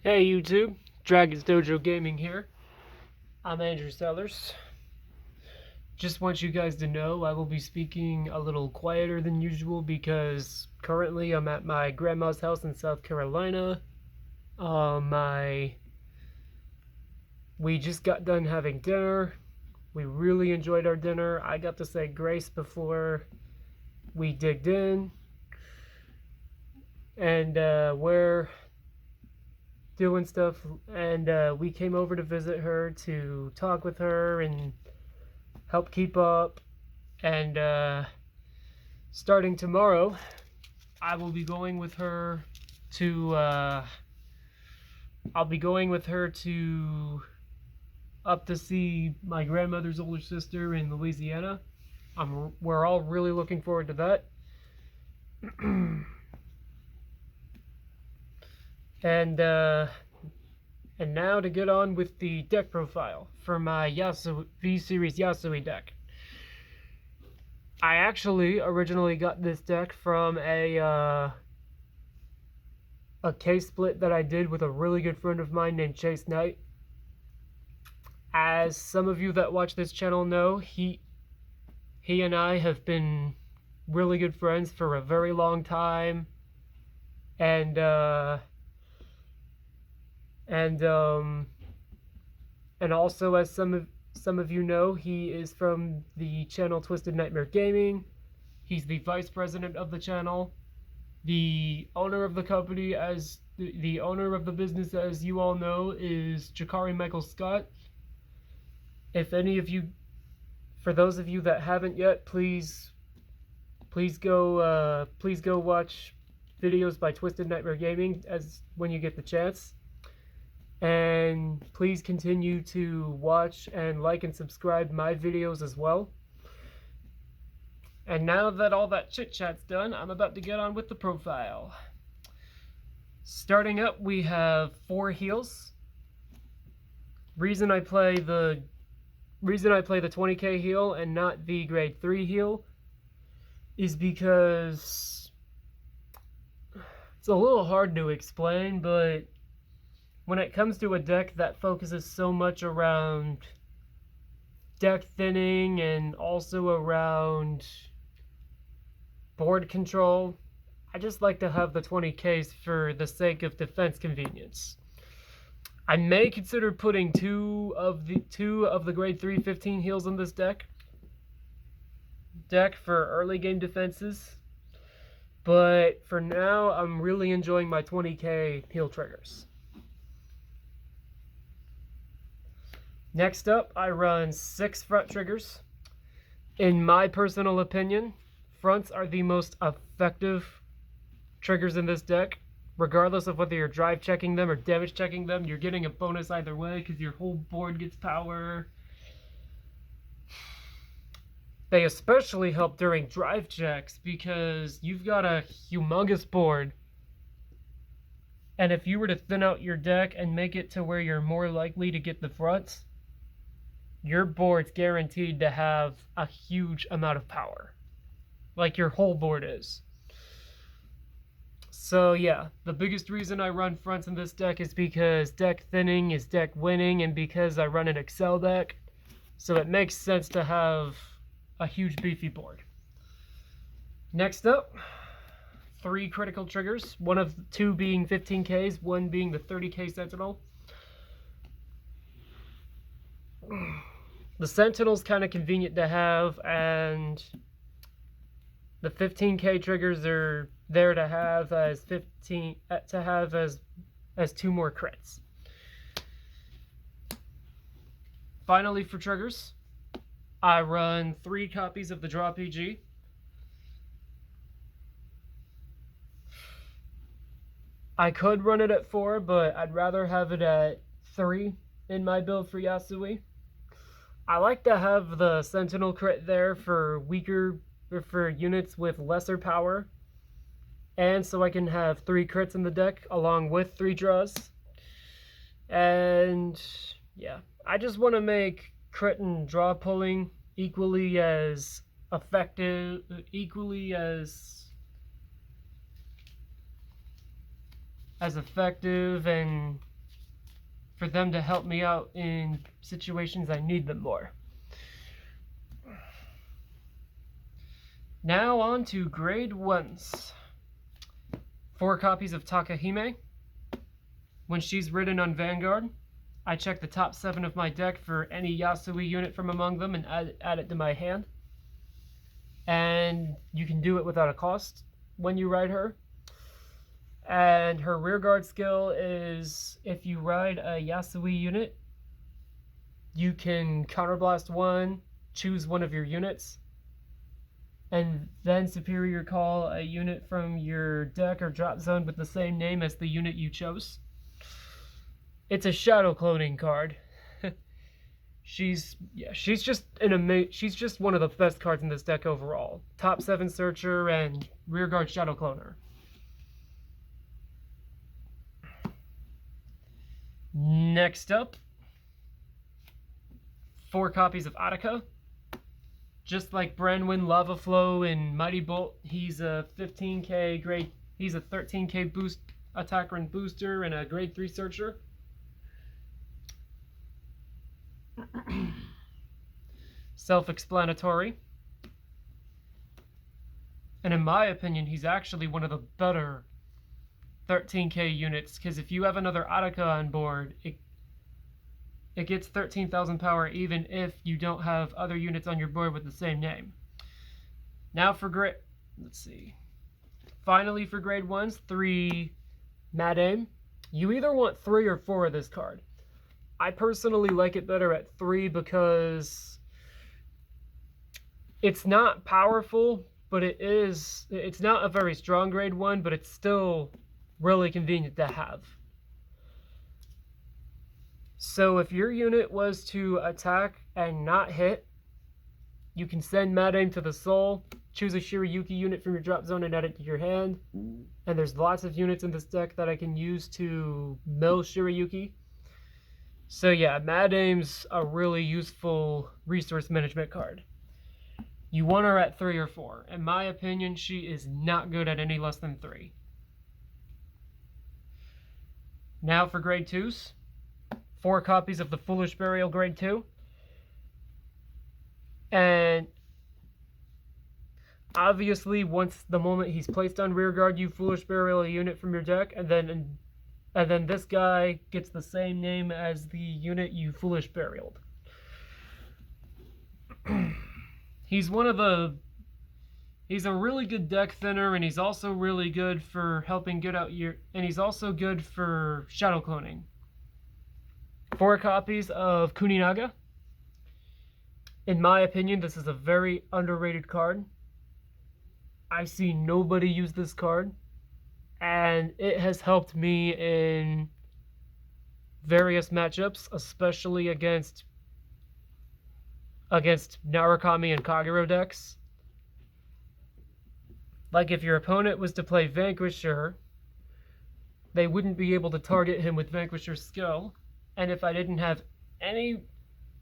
Hey YouTube, Dragon's Dojo Gaming here. I'm Andrew Sellers. Just want you guys to know I will be speaking a little quieter than usual because currently I'm at my grandma's house in South Carolina. We just got done having dinner. We really enjoyed our dinner. I got to say grace before we digged in. And we're doing stuff, and we came over to visit her to talk with her and help keep up. And starting tomorrow, I will be going with her to I'll be going with her to up to see my grandmother's older sister in Louisiana. We're all really looking forward to that. And now to get on with the deck profile for my Yasuie V-Series Yasuie deck. I actually originally got this deck from a case split that I did with a really good friend of mine named Chase Knight. As some of you that watch this channel know, he and I have been really good friends for a very long time, and also, as some of you know, he is from the channel Twisted Nightmare Gaming. He's the vice president of the channel, the owner of the company. As the owner of the business, as you all know, is Jakari Michael Scott. If any of you, for those of you that haven't yet, please go watch videos by Twisted Nightmare Gaming when you get the chance. And please continue to watch and like and subscribe my videos as well. And now that all that chit chat's done, I'm about to get on with the profile. Starting up, we have 4 heals. Reason I play the 20k heal and not the grade 3 heal is because it's a little hard to explain, but when it comes to a deck that focuses so much around deck thinning and also around board control, I just like to have the 20Ks for the sake of defense convenience. I may consider putting two of the grade 3 15 heals in this deck for early game defenses, but for now I'm really enjoying my 20k heal triggers. Next up, I run 6 front triggers. In my personal opinion, fronts are the most effective triggers in this deck. Regardless of whether you're drive checking them or damage checking them, you're getting a bonus either way because your whole board gets power. They especially help during drive checks because you've got a humongous board. And if you were to thin out your deck and make it to where you're more likely to get the fronts, your board's guaranteed to have a huge amount of power. Like your whole board is. So yeah, the biggest reason I run fronts in this deck is because deck thinning is deck winning, and because I run an Excel deck, so it makes sense to have a huge beefy board. Next up, 3 critical triggers, 2 being 15Ks, 1 being the 30K Sentinel. The Sentinel's kind of convenient to have, and the 15k triggers are there to have as 2 more crits. Finally, for triggers, I run 3 copies of the Draw PG. I could run it at 4, but I'd rather have it at 3 in my build for Yasuie. I like to have the Sentinel crit there for units with lesser power, and so I can have 3 crits in the deck along with 3 draws. And yeah, I just want to make crit and draw pulling equally as effective, and for them to help me out in situations I need them more. Now on to grade 1s. 4 copies of Takahime. When she's ridden on Vanguard, I check the top 7 of my deck for any Yasuie unit from among them and add it to my hand. And you can do it without a cost when you ride her. And her rearguard skill is, if you ride a Yasuie unit, you can counterblast 1, choose one of your units, and then superior call a unit from your deck or drop zone with the same name as the unit you chose. It's a shadow cloning card. She's just she's just one of the best cards in this deck overall. Top 7 searcher and rearguard shadow cloner. Next up, 4 copies of Attica. Just like Branwyn, Lava Flow, and Mighty Bolt, he's a 15k grade. He's a 13k boost attacker and booster, and a grade 3 searcher. Self-explanatory. And in my opinion, he's actually one of the better 13k units, because if you have another Attica on board, it gets 13,000 power even if you don't have other units on your board with the same name. Now for grade, let's see. Finally for grade 1s, 3 Mad Aim. You either want 3 or 4 of this card. I personally like it better at 3 because it's not powerful, but it's not a very strong grade 1, but it's still really convenient to have. So if your unit was to attack and not hit, you can send Mad Aim to the soul, choose a Shirayuki unit from your drop zone and add it to your hand. And there's lots of units in this deck that I can use to mill Shirayuki. So yeah, Mad Aim's a really useful resource management card. You want her at 3 or 4. In my opinion, she is not good at any less than 3. Now for grade 2s. 4 copies of the Foolish Burial grade 2. And obviously, once the moment he's placed on rearguard, you Foolish Burial a unit from your deck, and then this guy gets the same name as the unit you Foolish Burialed. He's a really good deck thinner, and he's also really good for helping get out and he's also good for shadow cloning. 4 copies of Kuninaga. In my opinion, this is a very underrated card. I see nobody use this card, and it has helped me in various matchups, especially against Narukami and Kagero decks. Like if your opponent was to play Vanquisher, they wouldn't be able to target him with Vanquisher's skill. And if I didn't have any,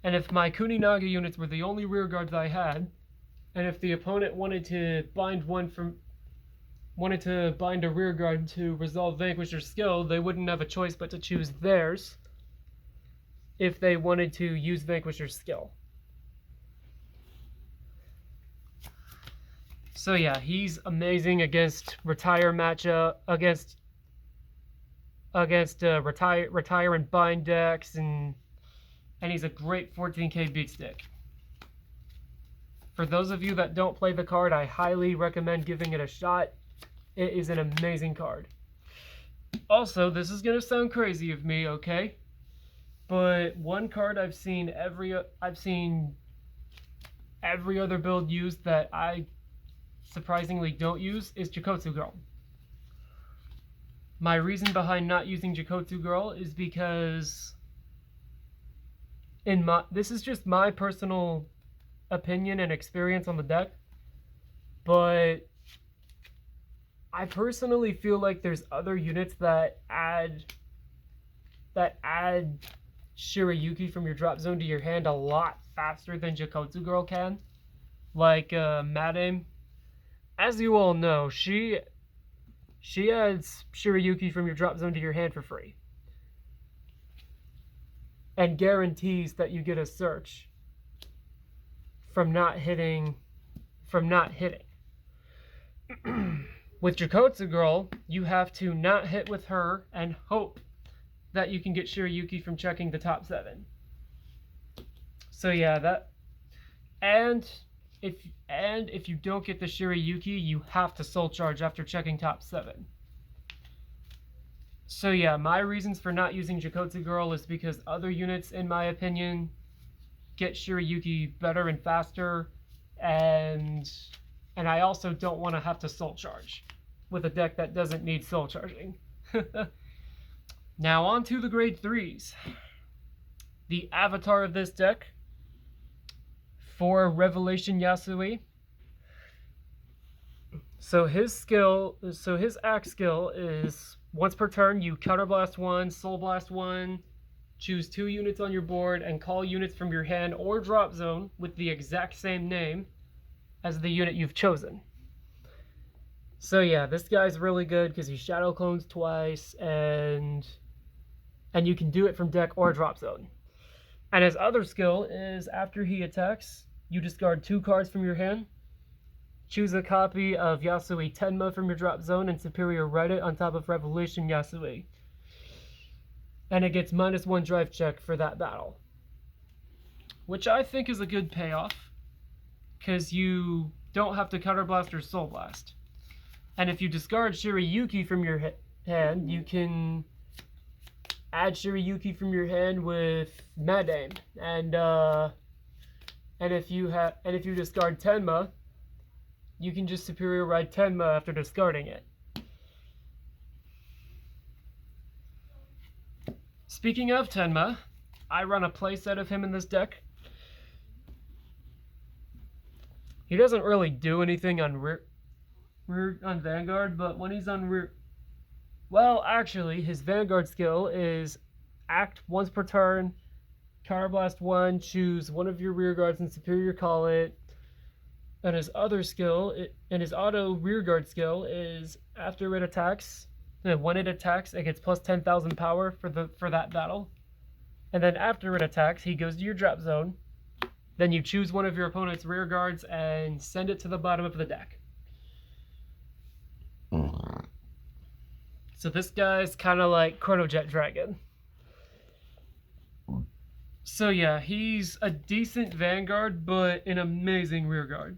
and if my Kuninaga units were the only rearguards I had, and if the opponent wanted to bind a rearguard to resolve Vanquisher's skill, they wouldn't have a choice but to choose theirs if they wanted to use Vanquisher's skill. So yeah, he's amazing against retire matchup, against retire and bind decks, and he's a great 14k beat stick. For those of you that don't play the card, I highly recommend giving it a shot. It is an amazing card. Also, this is gonna sound crazy of me, okay? But one card I've seen every other build used that I surprisingly don't use is Jokotsu Girl. My reason behind not using Jokotsu Girl is because this is just my personal opinion and experience on the deck, but I personally feel like there's other units that add Shirayuki from your drop zone to your hand a lot faster than Jokotsu Girl can. Like Mad Aim. As you all know, she adds Shirayuki from your drop zone to your hand for free. and guarantees that you get a search from not hitting. With Jakotsu Girl, you have to not hit with her and hope that you can get Shirayuki from checking the top 7. So yeah, that, and if you don't get the Shirayuki, you have to soul charge after checking top 7. So yeah, my reasons for not using Jakotsu Girl is because other units, in my opinion, get Shirayuki better and faster, and I also don't want to have to soul charge with a deck that doesn't need soul charging. Now on to the grade 3s. The avatar of this deck for Revelation Yasuie. So his axe skill is once per turn you counterblast 1, soul blast 1, choose 2 units on your board, and call units from your hand or drop zone with the exact same name as the unit you've chosen. So yeah, this guy's really good because he shadow clones twice, and you can do it from deck or drop zone. And his other skill is after he attacks, you discard 2 cards from your hand, choose a copy of Yasuie Tenma from your drop zone, and superior write it on top of Revelation Yasuie. And it gets -1 drive check for that battle, which I think is a good payoff, because you don't have to counterblast or soul blast. And if you discard Shirayuki from your hand, you can add Shirayuki from your hand with Mad Aim, and if you discard Tenma, you can just superior ride Tenma after discarding it. Speaking of Tenma, I run a playset of him in this deck. He doesn't really do anything on on Vanguard, but when he's on rear, well, actually, his Vanguard skill is act once per turn, counterblast 1, choose one of your rear guards and superior call it. And his other skill, and his auto rearguard skill is after it attacks, when it attacks, it gets plus 10,000 power for that battle. And then after it attacks, he goes to your drop zone. Then you choose one of your opponent's rear guards and send it to the bottom of the deck. So this guy's kind of like Chronojet Dragon. So yeah, he's a decent Vanguard, but an amazing rearguard.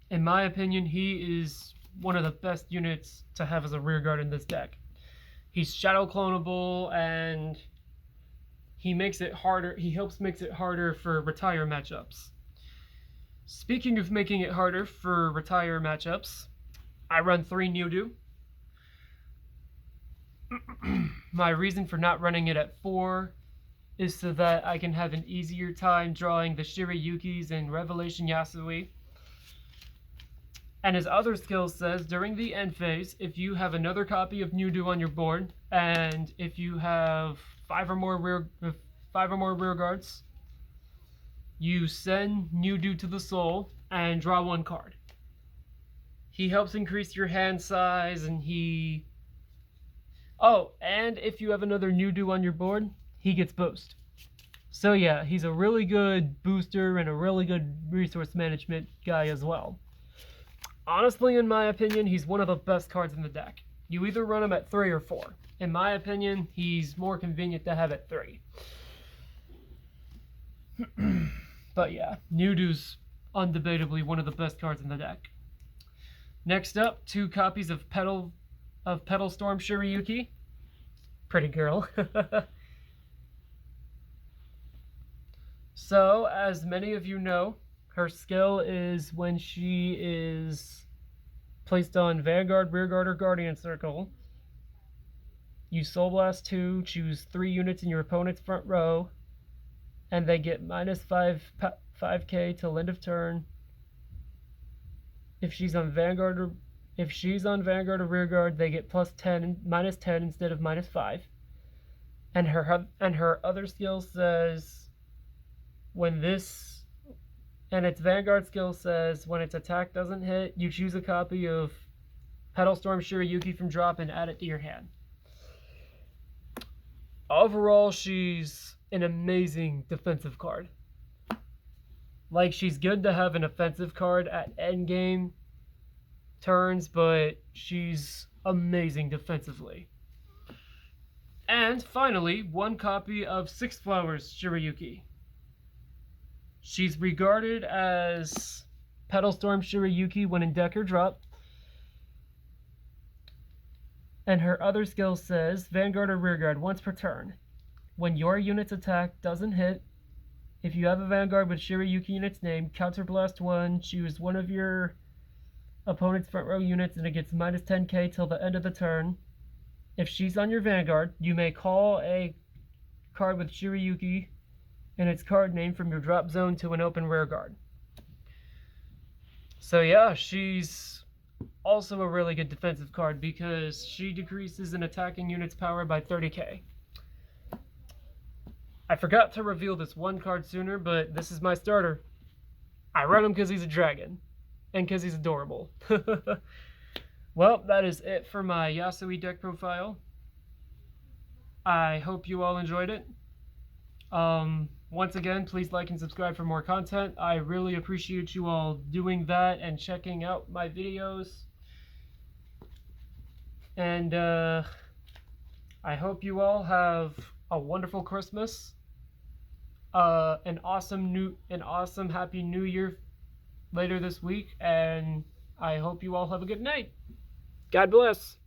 In my opinion, he is one of the best units to have as a rearguard in this deck. He's shadow clonable, and he helps makes it harder for retire matchups. Speaking of making it harder for retire matchups, I run 3 Newdu. My reason for not running it at 4 is so that I can have an easier time drawing the Shirayukis and Revelation Yasuie. And his other skill says, during the end phase, if you have another copy of Newdu on your board, and if you have 5 or more rear guards, you send Newdu to the soul and draw 1 card. He helps increase your hand size, and and if you have another Newdu on your board, he gets boost. So yeah, he's a really good booster and a really good resource management guy as well. Honestly, in my opinion, he's one of the best cards in the deck. You either run him at 3 or 4. In my opinion, he's more convenient to have at 3. But yeah, Newdu's undebatably one of the best cards in the deck. Next up, 2 copies of Petal Storm Shirayuki. Pretty girl. So, as many of you know, her skill is when she is placed on Vanguard, Rearguard, or Guardian Circle. You Soul Blast 2, choose 3 units in your opponent's front row, and they get -5k till end of turn. If she's on Vanguard or Rearguard, they get -10 instead of -5. And her other skill says its Vanguard skill says when its attack doesn't hit, you choose a copy of Petal Storm Shirayuki from drop and add it to your hand. Overall, she's an amazing defensive card. Like, she's good to have an offensive card at endgame turns, but she's amazing defensively. And finally, one copy of Six Flowers Shirayuki. She's regarded as Petal Storm Shirayuki when in deck or drop. And her other skill says, Vanguard or Rearguard once per turn. When your unit's attack doesn't hit, if you have a Vanguard with Shirayuki in its name, Counterblast 1, choose one of your opponent's front row units and it gets minus 10k till the end of the turn. If she's on your Vanguard, you may call a card with Shirayuki and its card name from your drop zone to an open Rearguard. So yeah, she's also a really good defensive card because she decreases an attacking unit's power by 30k. I forgot to reveal this one card sooner, but this is my starter. I run him because he's a dragon, and because he's adorable. Well, that is it for my Yasuie deck profile. I hope you all enjoyed it. Once again, please like and subscribe for more content. I really appreciate you all doing that and checking out my videos. And I hope you all have a wonderful Christmas, an awesome Happy New Year later this week, and I hope you all have a good night. God bless.